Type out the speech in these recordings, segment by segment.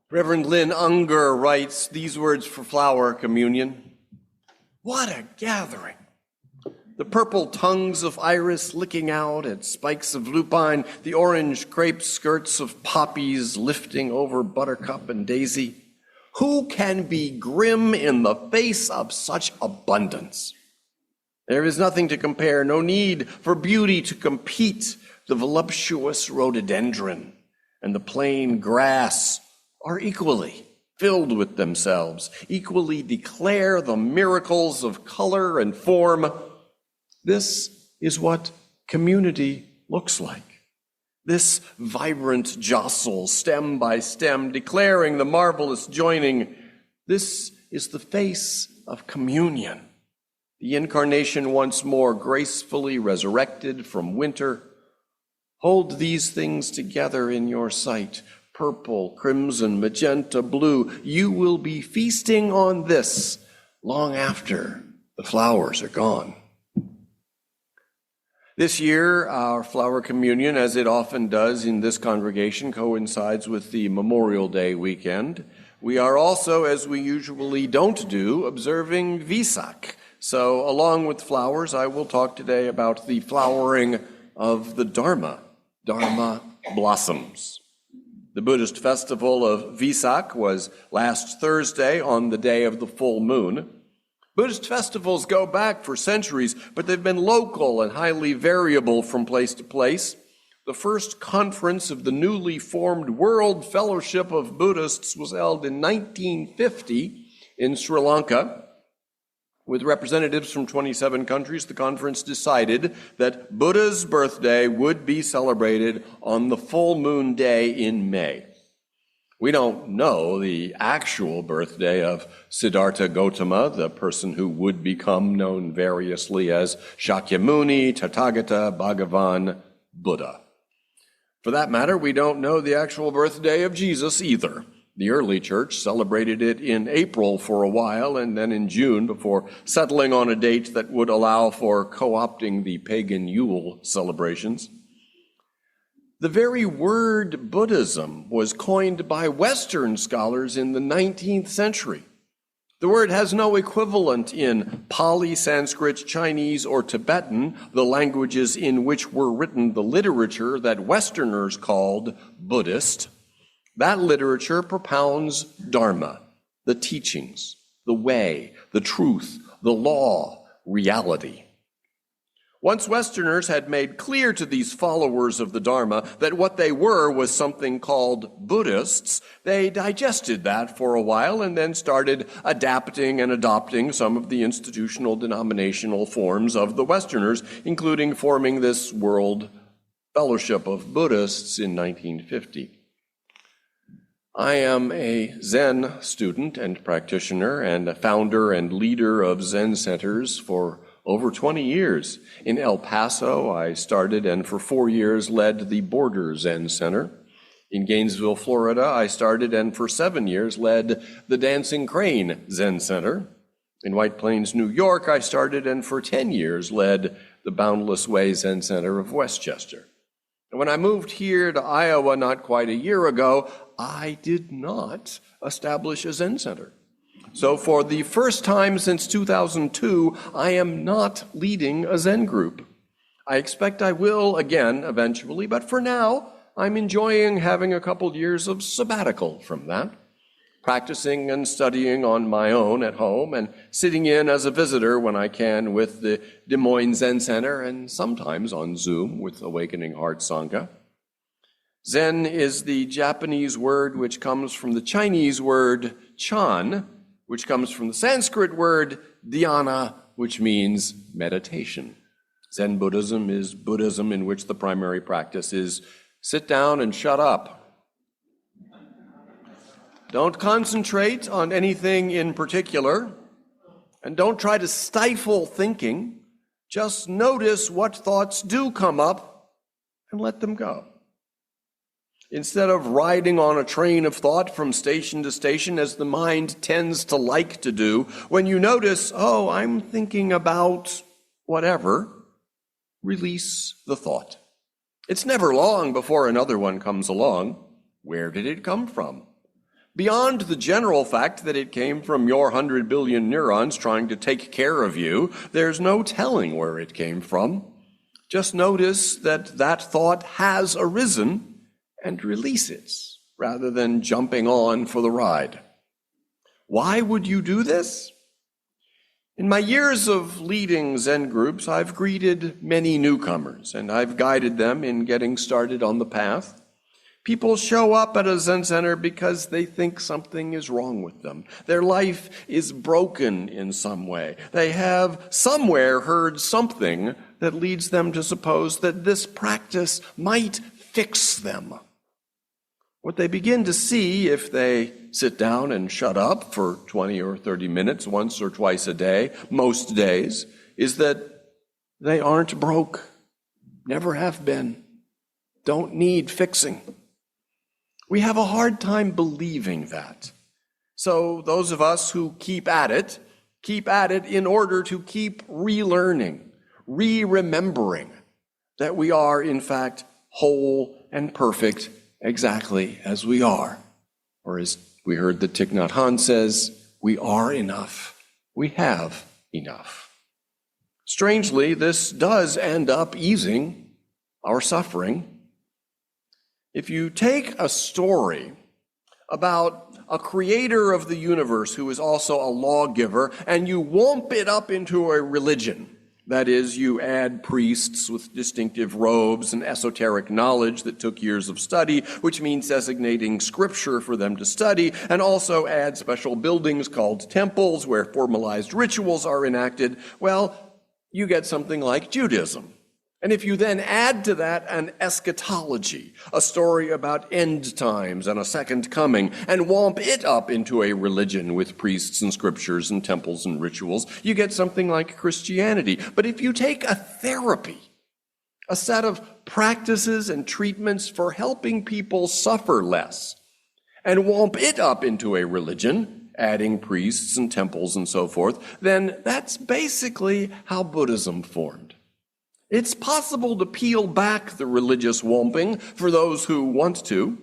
Reverend Lynn Unger writes these words for flower communion. What a gathering! The purple tongues of iris licking out at spikes of lupine, the orange crepe skirts of poppies lifting over buttercup and daisy. Who can be grim in the face of such abundance? There is nothing to compare, no need for beauty to compete. The voluptuous rhododendron and the plain grass are equally filled with themselves, equally declare the miracles of color and form. This is what community looks like. This vibrant jostle, stem by stem, declaring the marvelous joining. This is the face of communion. The incarnation once more gracefully resurrected from winter. Hold these things together in your sight. Purple, crimson, magenta, blue. You will be feasting on this long after the flowers are gone. This year, our flower communion, as it often does in this congregation, coincides with the Memorial Day weekend. We are also, as we usually don't do, observing Vesak. So, along with flowers, I will talk today about the flowering of the Dharma Blossoms. The Buddhist festival of Vesak was last Thursday on the day of the full moon. Buddhist festivals go back for centuries, but they've been local and highly variable from place to place. The first conference of the newly formed World Fellowship of Buddhists was held in 1950 in Sri Lanka. With representatives from 27 countries, the conference decided that Buddha's birthday would be celebrated on the full moon day in May. We don't know the actual birthday of Siddhartha Gautama, the person who would become known variously as Shakyamuni, Tathagata, Bhagavan, Buddha. For that matter, we don't know the actual birthday of Jesus either. The early church celebrated it in April for a while and then in June before settling on a date that would allow for co-opting the pagan Yule celebrations. The very word Buddhism was coined by Western scholars in the 19th century. The word has no equivalent in Pali, Sanskrit, Chinese, or Tibetan, the languages in which were written the literature that Westerners called Buddhist. That literature propounds Dharma, the teachings, the way, the truth, the law, reality. Once Westerners had made clear to these followers of the Dharma that what they were was something called Buddhists, they digested that for a while and then started adapting and adopting some of the institutional denominational forms of the Westerners, including forming this World Fellowship of Buddhists in 1950. I am a Zen student and practitioner and a founder and leader of Zen centers for over 20 years. In El Paso, I started and for 4 years led the Border Zen Center. In Gainesville, Florida, I started and for 7 years led the Dancing Crane Zen Center. In White Plains, New York, I started and for 10 years led the Boundless Way Zen Center of Westchester. And when I moved here to Iowa not quite a year ago, I did not establish a Zen center. So for the first time since 2002, I am not leading a Zen group. I expect I will again eventually, but for now, I'm enjoying having a couple years of sabbatical from that, practicing and studying on my own at home and sitting in as a visitor when I can with the Des Moines Zen Center and sometimes on Zoom with Awakening Heart Sangha. Zen is the Japanese word which comes from the Chinese word chan, which comes from the Sanskrit word dhyana, which means meditation. Zen Buddhism is Buddhism in which the primary practice is sit down and shut up. Don't concentrate on anything in particular, and don't try to stifle thinking. Just notice what thoughts do come up and let them go. Instead of riding on a train of thought from station to station, as the mind tends to like to do, when you notice, oh, I'm thinking about whatever, release the thought. It's never long before another one comes along. Where did it come from? Beyond the general fact that it came from your 100 billion neurons trying to take care of you, there's no telling where it came from. Just notice that that thought has arisen and release it, rather than jumping on for the ride. Why would you do this? In my years of leading Zen groups, I've greeted many newcomers, and I've guided them in getting started on the path. People show up at a Zen center because they think something is wrong with them. Their life is broken in some way. They have somewhere heard something that leads them to suppose that this practice might fix them. What they begin to see if they sit down and shut up for 20 or 30 minutes once or twice a day, most days, is that they aren't broke, never have been, don't need fixing. We have a hard time believing that. So those of us who keep at it in order to keep relearning, re-remembering that we are, in fact, whole and perfect exactly as we are. Or as we heard that Thich Nhat Hanh says, we are enough. We have enough. Strangely, this does end up easing our suffering. If you take a story about a creator of the universe who is also a lawgiver and you womp it up into a religion, that is, you add priests with distinctive robes and esoteric knowledge that took years of study, which means designating scripture for them to study, and also add special buildings called temples where formalized rituals are enacted, well, you get something like Judaism. And if you then add to that an eschatology, a story about end times and a second coming, and womp it up into a religion with priests and scriptures and temples and rituals, you get something like Christianity. But if you take a therapy, a set of practices and treatments for helping people suffer less, and womp it up into a religion, adding priests and temples and so forth, then that's basically how Buddhism formed. It's possible to peel back the religious womping for those who want to.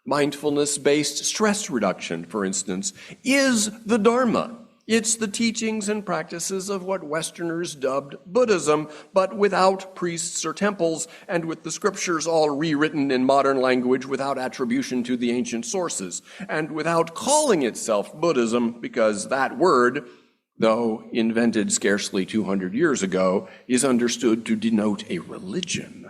Mindfulness-based stress reduction, for instance, is the Dharma. It's the teachings and practices of what Westerners dubbed Buddhism, but without priests or temples, and with the scriptures all rewritten in modern language without attribution to the ancient sources, and without calling itself Buddhism, because that word, though invented scarcely 200 years ago, is understood to denote a religion.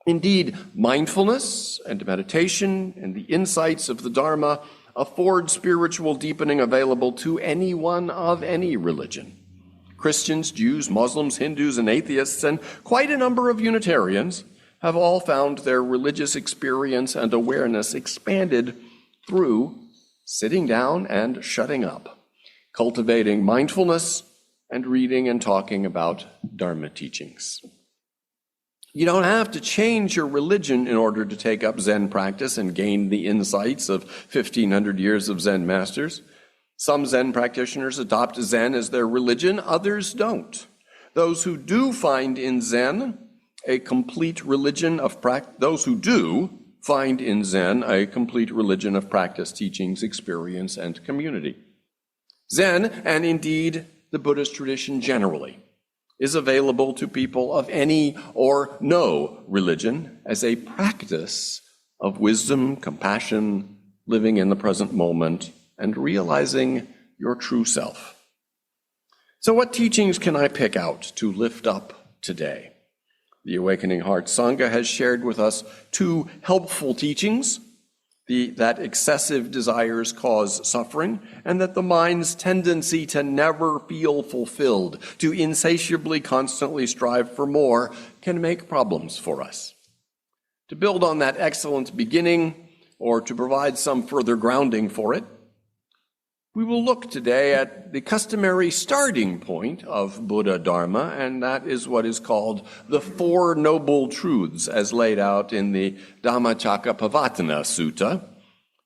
Indeed, mindfulness and meditation and the insights of the Dharma afford spiritual deepening available to anyone of any religion. Christians, Jews, Muslims, Hindus, and atheists, and quite a number of Unitarians have all found their religious experience and awareness expanded through sitting down and shutting up, cultivating mindfulness, and reading and talking about Dharma teachings. You don't have to change your religion in order to take up Zen practice and gain the insights of 1,500 years of Zen masters. Some Zen practitioners adopt Zen as their religion, others don't. Those who do find in Zen a complete religion of practice, teachings, experience, and community. Zen, and indeed the Buddhist tradition generally, is available to people of any or no religion as a practice of wisdom, compassion, living in the present moment, and realizing your true self. So what teachings can I pick out to lift up today? The Awakening Heart Sangha has shared with us two helpful teachings: that excessive desires cause suffering, and that the mind's tendency to never feel fulfilled, to insatiably constantly strive for more, can make problems for us. To build on that excellent beginning, or to provide some further grounding for it, we will look today at the customary starting point of Buddha Dharma, and that is what is called the Four Noble Truths, as laid out in the Dhammacakkappavattana Sutta.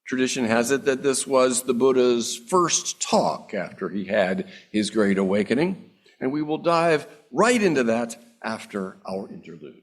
Tradition has it that this was the Buddha's first talk after he had his great awakening, and we will dive right into that after our interlude.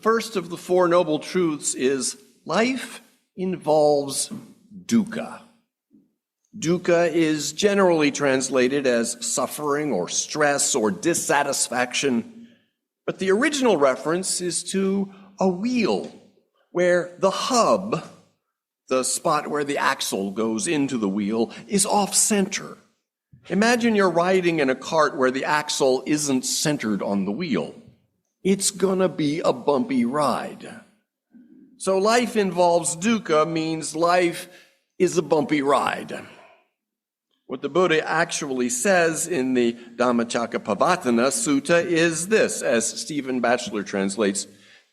first of the Four Noble Truths is life involves dukkha. Dukkha is generally translated as suffering or stress or dissatisfaction, but the original reference is to a wheel where the hub, the spot where the axle goes into the wheel, is off-center. Imagine you're riding in a cart where the axle isn't centered on the wheel. It's gonna be a bumpy ride. So life involves dukkha means life is a bumpy ride. What the Buddha actually says in the Dhammacakkappavattana Sutta is this, as Stephen Batchelor translates,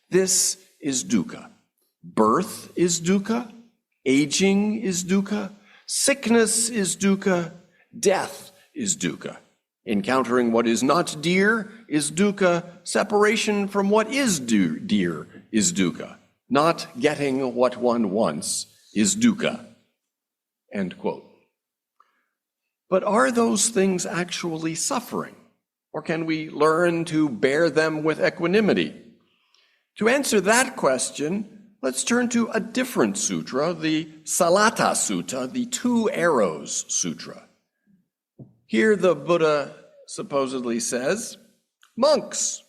this is dukkha. Birth is dukkha, aging is dukkha, sickness is dukkha, death is dukkha. Encountering what is not dear is dukkha, separation from what is dear is dukkha. Not getting what one wants is dukkha. End quote. But are those things actually suffering? Or can we learn to bear them with equanimity? To answer that question, let's turn to a different sutra, the Salatta Sutta, the Two Arrows Sutra. Here the Buddha supposedly says, monks,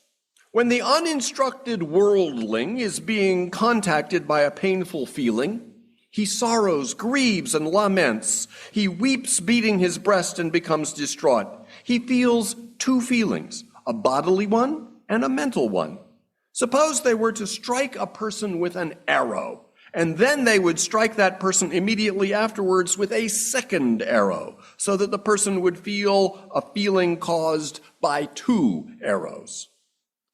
when the uninstructed worldling is being contacted by a painful feeling, he sorrows, grieves, and laments. He weeps, beating his breast, and becomes distraught. He feels two feelings, a bodily one and a mental one. Suppose they were to strike a person with an arrow, and then they would strike that person immediately afterwards with a second arrow, so that the person would feel a feeling caused by two arrows.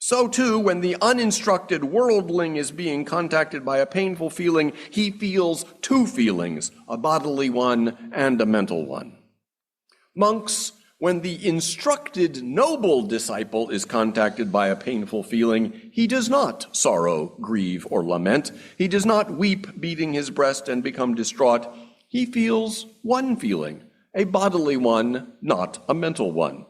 So too, when the uninstructed worldling is being contacted by a painful feeling, he feels two feelings, a bodily one and a mental one. Monks, when the instructed noble disciple is contacted by a painful feeling, he does not sorrow, grieve, or lament. He does not weep, beating his breast, and become distraught. He feels one feeling, a bodily one, not a mental one.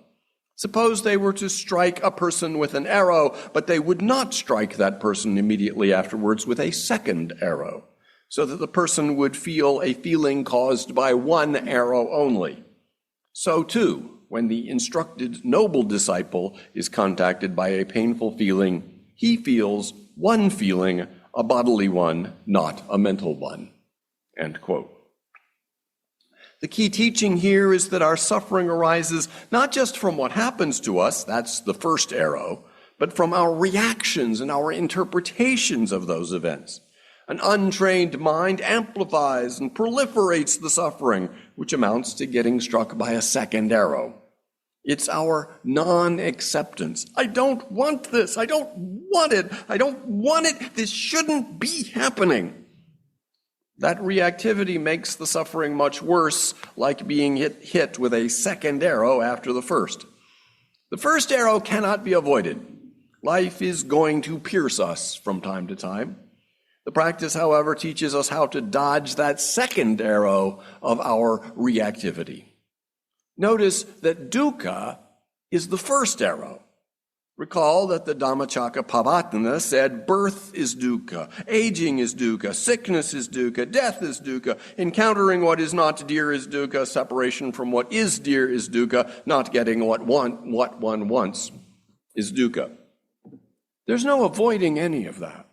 Suppose they were to strike a person with an arrow, but they would not strike that person immediately afterwards with a second arrow, so that the person would feel a feeling caused by one arrow only. So too, when the instructed noble disciple is contacted by a painful feeling, he feels one feeling, a bodily one, not a mental one. End quote. The key teaching here is that our suffering arises not just from what happens to us, that's the first arrow, but from our reactions and our interpretations of those events. An untrained mind amplifies and proliferates the suffering, which amounts to getting struck by a second arrow. It's our non-acceptance. I don't want this. I don't want it. I don't want it. This shouldn't be happening. That reactivity makes the suffering much worse, like being hit with a second arrow after the first. The first arrow cannot be avoided. Life is going to pierce us from time to time. The practice, however, teaches us how to dodge that second arrow of our reactivity. Notice that dukkha is the first arrow. Recall that the Dhammacakkappavattana said birth is dukkha, aging is dukkha, sickness is dukkha, death is dukkha, encountering what is not dear is dukkha, separation from what is dear is dukkha, not getting what one wants is dukkha. There's no avoiding any of that.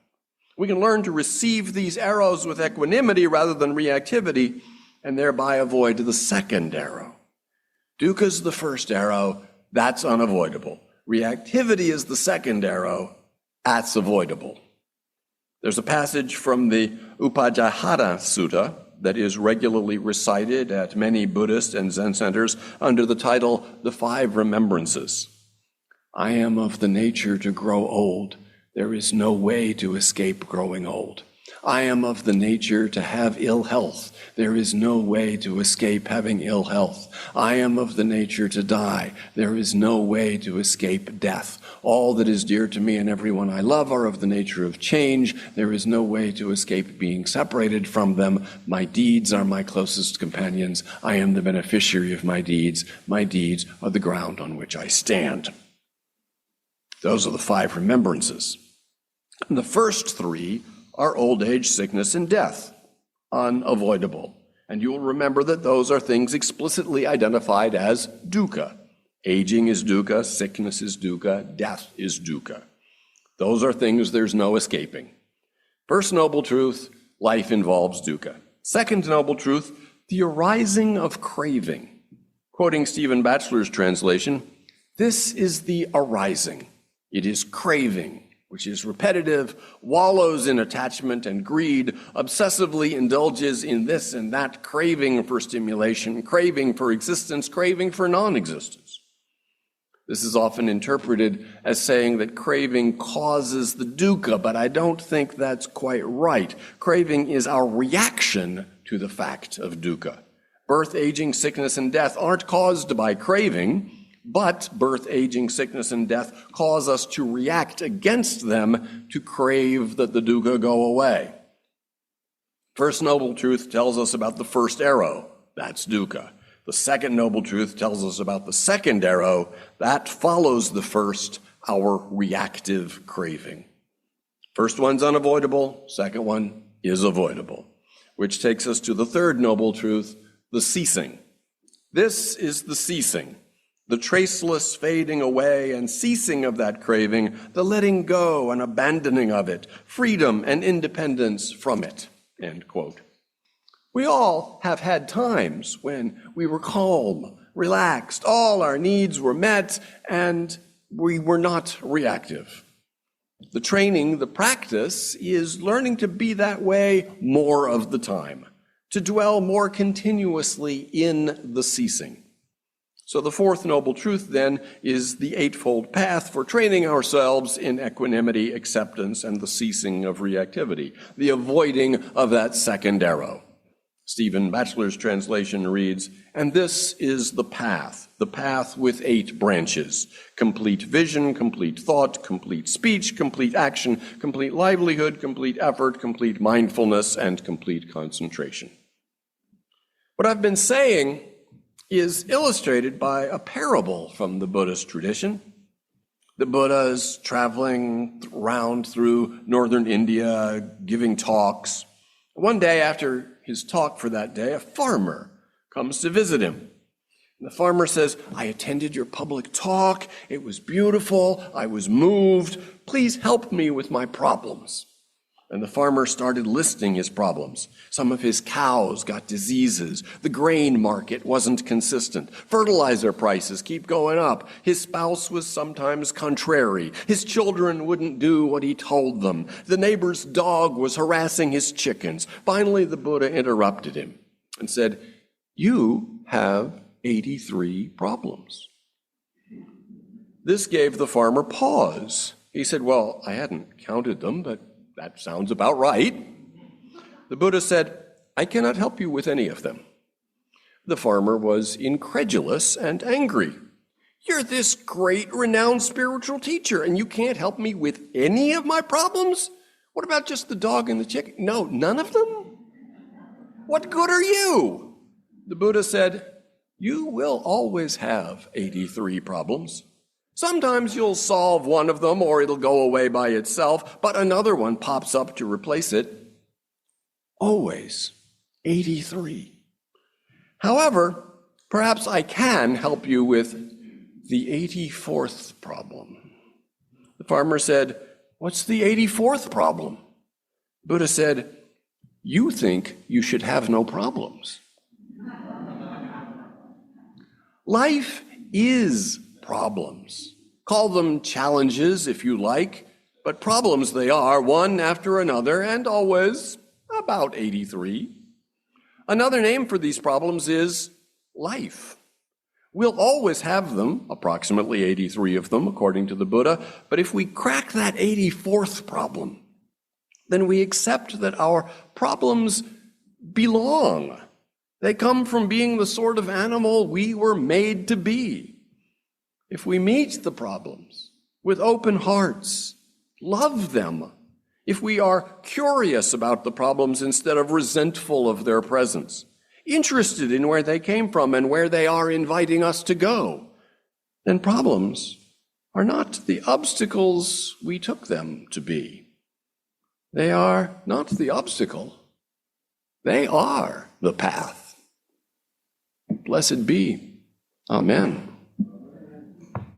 We can learn to receive these arrows with equanimity rather than reactivity, and thereby avoid the second arrow. Dukkha's the first arrow, that's unavoidable. Reactivity is the second arrow, that's avoidable. There's a passage from the Upajjhara Sutta that is regularly recited at many Buddhist and Zen centers under the title, The Five Remembrances. I am of the nature to grow old. There is no way to escape growing old. I am of the nature to have ill health. There is no way to escape having ill health. I am of the nature to die. There is no way to escape death. All that is dear to me and everyone I love are of the nature of change. There is no way to escape being separated from them. My deeds are my closest companions. I am the beneficiary of my deeds. My deeds are the ground on which I stand. Those are the five remembrances. And the first three are old age, sickness, and death, unavoidable. And you will remember that those are things explicitly identified as dukkha. Aging is dukkha, sickness is dukkha, death is dukkha. Those are things there's no escaping. First noble truth, life involves dukkha. Second noble truth, the arising of craving. Quoting Stephen Batchelor's translation, this is the arising. It is craving, which is repetitive, wallows in attachment and greed, obsessively indulges in this and that, craving for stimulation, craving for existence, craving for non-existence. This is often interpreted as saying that craving causes the dukkha, but I don't think that's quite right. Craving is our reaction to the fact of dukkha. Birth, aging, sickness, and death aren't caused by craving, but birth, aging, sickness, and death cause us to react against them, to crave that the dukkha go away. First noble truth tells us about the first arrow. That's dukkha. The second noble truth tells us about the second arrow. That follows the first, our reactive craving. First one's unavoidable. Second one is avoidable. Which takes us to the third noble truth, the ceasing. This is the ceasing. The traceless fading away and ceasing of that craving, the letting go and abandoning of it, freedom and independence from it, end quote. We all have had times when we were calm, relaxed, all our needs were met, and we were not reactive. The training, the practice, is learning to be that way more of the time, to dwell more continuously in the ceasing. So the fourth noble truth, then, is the eightfold path for training ourselves in equanimity, acceptance, and the ceasing of reactivity, the avoiding of that second arrow. Stephen Batchelor's translation reads, and this is the path with 8 branches: complete vision, complete thought, complete speech, complete action, complete livelihood, complete effort, complete mindfulness, and complete concentration. What I've been saying is illustrated by a parable from the Buddhist tradition. The Buddha is traveling around through northern India, giving talks. One day after his talk for that day, a farmer comes to visit him. And the farmer says, I attended your public talk. It was beautiful. I was moved. Please help me with my problems. And the farmer started listing his problems. Some of his cows got diseases. The grain market wasn't consistent. Fertilizer prices keep going up. His spouse was sometimes contrary. His children wouldn't do what he told them. The neighbor's dog was harassing his chickens. Finally, the Buddha interrupted him and said, you have 83 problems. This gave the farmer pause. He said, well, I hadn't counted them, but that sounds about right. The Buddha said, I cannot help you with any of them. The farmer was incredulous and angry. You're this great, renowned spiritual teacher, and you can't help me with any of my problems? What about just the dog and the chicken? No, none of them? What good are you? The Buddha said, you will always have 83 problems. Sometimes you'll solve one of them or it'll go away by itself, but another one pops up to replace it. Always 83. However, perhaps I can help you with the 84th problem. The farmer said, what's the 84th problem? Buddha said, you think you should have no problems. Life is problems. Call them challenges if you like, but problems they are, one after another, and always about 83. Another name for these problems is life. We'll always have them, approximately 83 of them, according to the Buddha, but if we crack that 84th problem, then we accept that our problems belong. They come from being the sort of animal we were made to be. If we meet the problems with open hearts, love them, if we are curious about the problems instead of resentful of their presence, interested in where they came from and where they are inviting us to go, then problems are not the obstacles we took them to be. They are not the obstacle. They are the path. Blessed be. Amen.